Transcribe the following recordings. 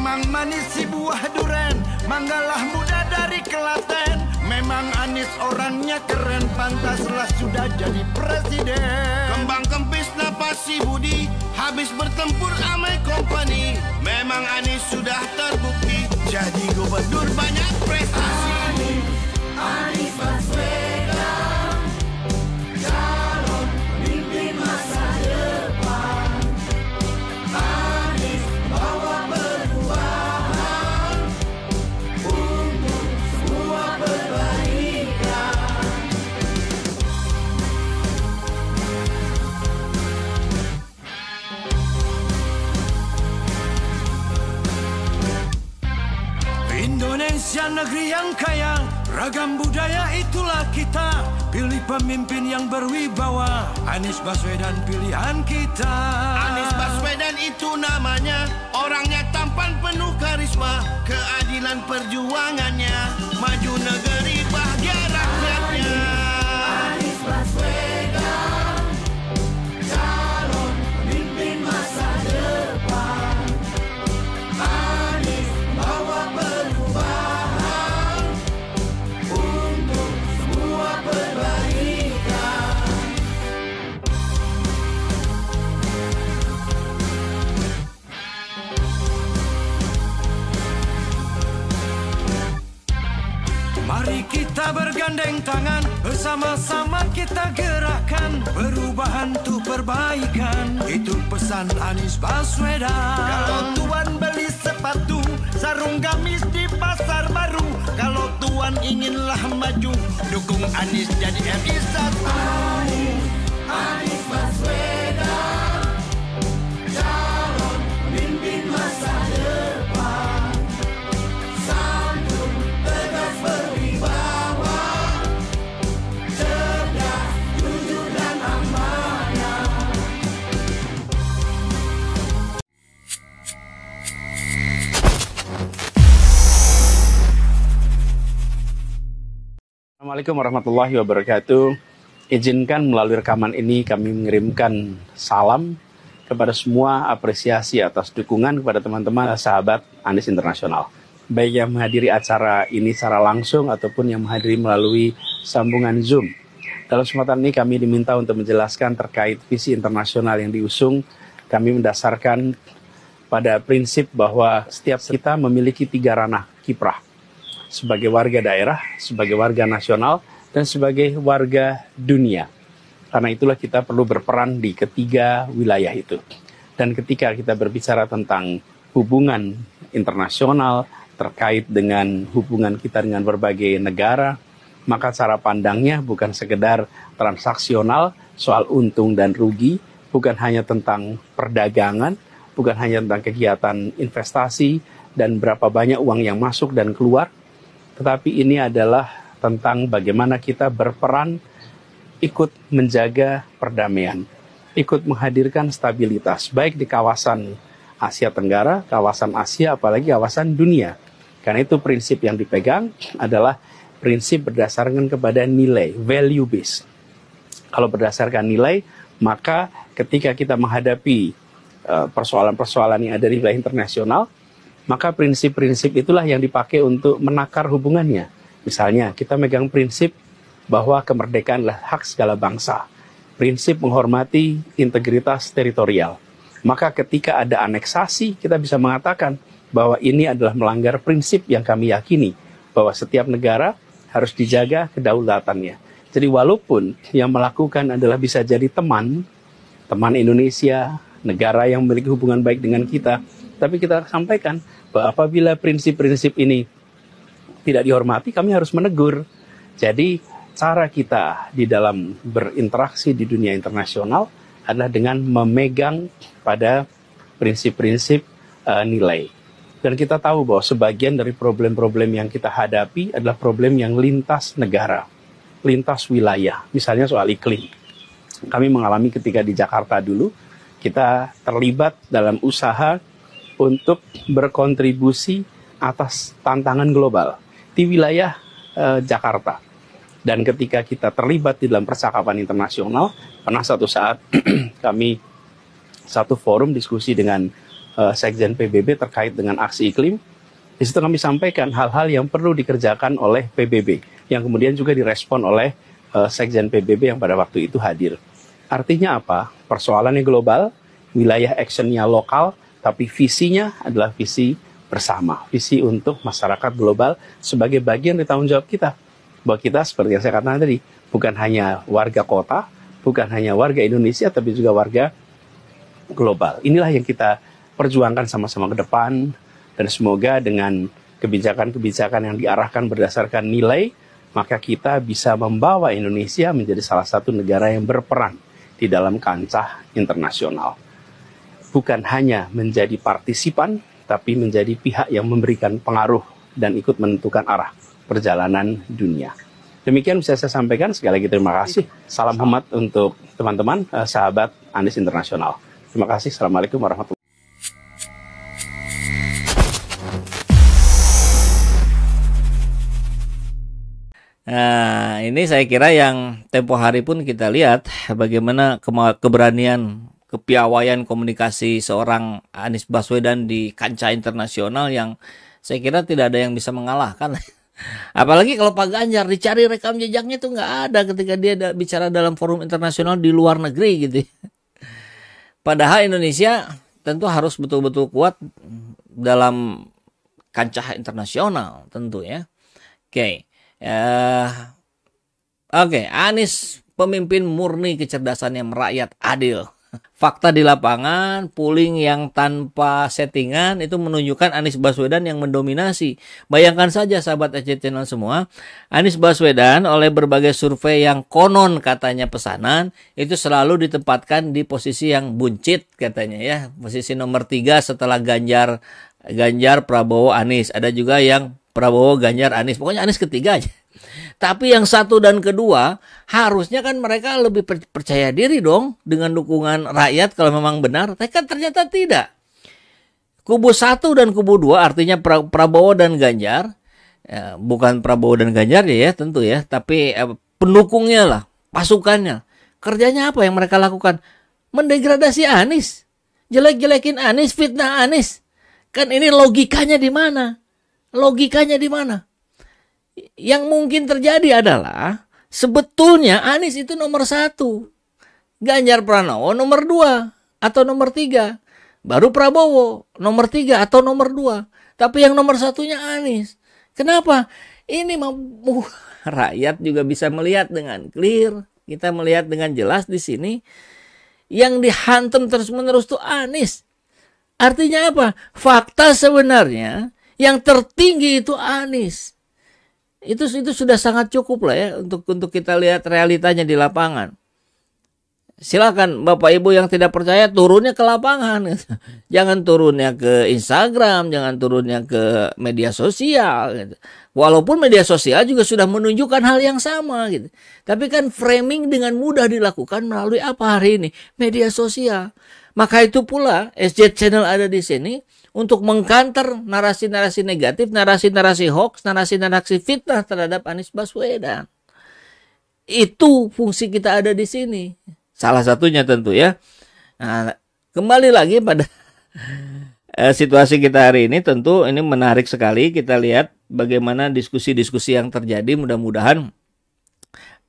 Memang manis si buah duren, manggalah muda dari Klaten. Memang Anies orangnya keren, pantaslah sudah jadi presiden. Kembang kempis napas si Budi, habis bertempur amai company. Memang Anies sudah terbukti, jadi gubernur banyak prestasi. Anies Baswedan, calon pemimpin masa depan. Anies bawa perubahan untuk semua perbaikan. Indonesia negeri yang kaya, ragam budaya itulah kita. Pilih pemimpin yang berwibawa, Anies Baswedan pilihan kita. Anies Baswedan itu namanya, orangnya tampan penuh karisma. Keadilan perjuangannya, maju negeri bahagia rakyatnya. Anies Baswedan, calon pemimpin masa depan. Anies bawa perubahan untuk semua perbaikan. Mari kita bergandeng tangan, bersama-sama kita gerakkan perubahan untuk perbaikan. Itu pesan Anies Baswedan. Kalau tuan beli sepatu, sarung gamis di pasar baru. Kalau tuan inginlah maju, dukung Anies jadi RI1. Anies Baswedan, calon pemimpin masa depan. Santun, tegas, berwibawa, cerdas, jujur dan amanah. Assalamualaikum warahmatullahi wabarakatuh. Izinkan melalui rekaman ini kami mengirimkan salam kepada semua, apresiasi atas dukungan kepada teman-teman sahabat Anies Internasional. Baik yang menghadiri acara ini secara langsung ataupun yang menghadiri melalui sambungan Zoom. Dalam kesempatan ini kami diminta untuk menjelaskan terkait visi internasional yang diusung. Kami mendasarkan pada prinsip bahwa setiap kita memiliki 3 ranah kiprah. Sebagai warga daerah, sebagai warga nasional, dan sebagai warga dunia. Karena itulah kita perlu berperan di ketiga wilayah itu. Dan ketika kita berbicara tentang hubungan internasional terkait dengan hubungan kita dengan berbagai negara, maka cara pandangnya bukan sekedar transaksional, soal untung dan rugi, bukan hanya tentang perdagangan, bukan hanya tentang kegiatan investasi, dan berapa banyak uang yang masuk dan keluar, tetapi ini adalah tentang bagaimana kita berperan ikut menjaga perdamaian, ikut menghadirkan stabilitas, baik di kawasan Asia Tenggara, kawasan Asia, apalagi kawasan dunia. Karena itu prinsip yang dipegang adalah prinsip berdasarkan kepada nilai, value based. Kalau berdasarkan nilai, maka ketika kita menghadapi persoalan-persoalan yang ada di wilayah internasional, maka prinsip-prinsip itulah yang dipakai untuk menakar hubungannya. Misalnya, kita megang prinsip bahwa kemerdekaan adalah hak segala bangsa. Prinsip menghormati integritas teritorial. Maka ketika ada aneksasi, kita bisa mengatakan bahwa ini adalah melanggar prinsip yang kami yakini, bahwa setiap negara harus dijaga kedaulatannya. Jadi walaupun yang melakukan adalah bisa jadi teman Indonesia, negara yang memiliki hubungan baik dengan kita, tapi kita sampaikan bahwa apabila prinsip-prinsip ini tidak dihormati, kami harus menegur. Jadi cara kita di dalam berinteraksi di dunia internasional adalah dengan memegang pada prinsip-prinsip nilai. Dan kita tahu bahwa sebagian dari problem-problem yang kita hadapi adalah problem yang lintas negara, lintas wilayah, misalnya soal iklim. Kami mengalami ketika di Jakarta dulu, kita terlibat dalam usaha untuk berkontribusi atas tantangan global di wilayah Jakarta. Dan ketika kita terlibat di dalam percakapan internasional, pernah satu saat kami satu forum diskusi dengan Sekjen PBB terkait dengan aksi iklim. Di situ kami sampaikan hal-hal yang perlu dikerjakan oleh PBB, yang kemudian juga direspon oleh Sekjen PBB yang pada waktu itu hadir. Artinya apa? Persoalannya global, wilayah actionnya lokal, tapi visinya adalah visi bersama, visi untuk masyarakat global sebagai bagian dari tanggung jawab kita. Bahwa kita seperti yang saya katakan tadi, bukan hanya warga kota, bukan hanya warga Indonesia, tapi juga warga global. Inilah yang kita perjuangkan sama-sama ke depan, dan semoga dengan kebijakan-kebijakan yang diarahkan berdasarkan nilai, maka kita bisa membawa Indonesia menjadi salah satu negara yang berperan di dalam kancah internasional. Bukan hanya menjadi partisipan, tapi menjadi pihak yang memberikan pengaruh dan ikut menentukan arah perjalanan dunia. Demikian bisa saya sampaikan. Sekali lagi terima kasih. Salam hormat untuk teman-teman, sahabat Anies Internasional. Terima kasih. Assalamualaikum warahmatullahi wabarakatuh. Nah, ini saya kira yang tempo hari pun kita lihat bagaimana keberanian, kepiawaian komunikasi seorang Anies Baswedan di kancah internasional yang saya kira tidak ada yang bisa mengalahkan. Apalagi kalau Pak Ganjar dicari rekam jejaknya itu nggak ada ketika dia bicara dalam forum internasional di luar negeri gitu. Padahal Indonesia tentu harus betul-betul kuat dalam kancah internasional tentu ya. Oke, Anies pemimpin murni kecerdasannya merakyat adil. Fakta di lapangan, polling yang tanpa settingan itu menunjukkan Anies Baswedan yang mendominasi. Bayangkan saja sahabat SC Channel semua, Anies Baswedan oleh berbagai survei yang konon katanya pesanan, itu selalu ditempatkan di posisi yang buncit katanya ya. Posisi nomor 3 setelah Ganjar, Prabowo, Anies. Ada juga yang Prabowo, Ganjar, Anies. Pokoknya Anies ketiga aja. Tapi yang 1 dan 2 harusnya kan mereka lebih percaya diri dong dengan dukungan rakyat kalau memang benar. Tapi kan ternyata tidak. Kubu 1 dan kubu 2 artinya Prabowo dan Ganjar. Bukan Prabowo dan Ganjar ya tentu ya. Tapi pendukungnya lah, pasukannya. Kerjanya apa yang mereka lakukan? Mendegradasi Anies. Jelek-jelekin Anies, fitnah Anies. Kan ini logikanya di mana? Logikanya di mana? Yang mungkin terjadi adalah sebetulnya Anies itu nomor 1, Ganjar Pranowo nomor 2 atau nomor 3, baru Prabowo nomor 3 atau nomor 2, tapi yang nomor 1-nya Anies. Kenapa? Ini rakyat juga bisa melihat dengan clear, kita melihat dengan jelas di sini yang dihantam terus-menerus tuh Anies. Artinya apa? Fakta sebenarnya yang tertinggi itu Anies. Itu sudah sangat cukup lah ya untuk kita lihat realitanya di lapangan. Silakan Bapak Ibu yang tidak percaya turunnya ke lapangan. Jangan turunnya ke Instagram, jangan turunnya ke media sosial gitu. Walaupun media sosial juga sudah menunjukkan hal yang sama gitu. Tapi kan framing dengan mudah dilakukan melalui apa hari ini? Media sosial. Maka itu pula SC Channel ada di sini untuk mengcounter narasi-narasi negatif, narasi-narasi hoax, narasi-narasi fitnah terhadap Anies Baswedan. Itu fungsi kita ada di sini. Salah satunya tentu ya. Nah, kembali lagi pada situasi kita hari ini, tentu ini menarik sekali. Kita lihat bagaimana diskusi-diskusi yang terjadi. Mudah-mudahan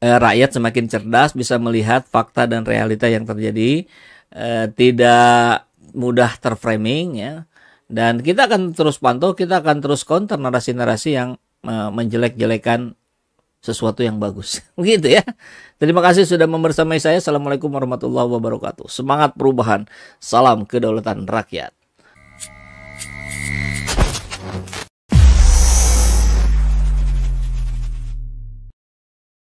rakyat semakin cerdas, bisa melihat fakta dan realita yang terjadi. Tidak mudah terframing ya. Dan kita akan terus pantau, kita akan terus counter narasi-narasi yang menjelek-jelekan sesuatu yang bagus. Begitu ya. Terima kasih sudah membersamai saya. Assalamualaikum warahmatullahi wabarakatuh. Semangat perubahan. Salam kedaulatan rakyat.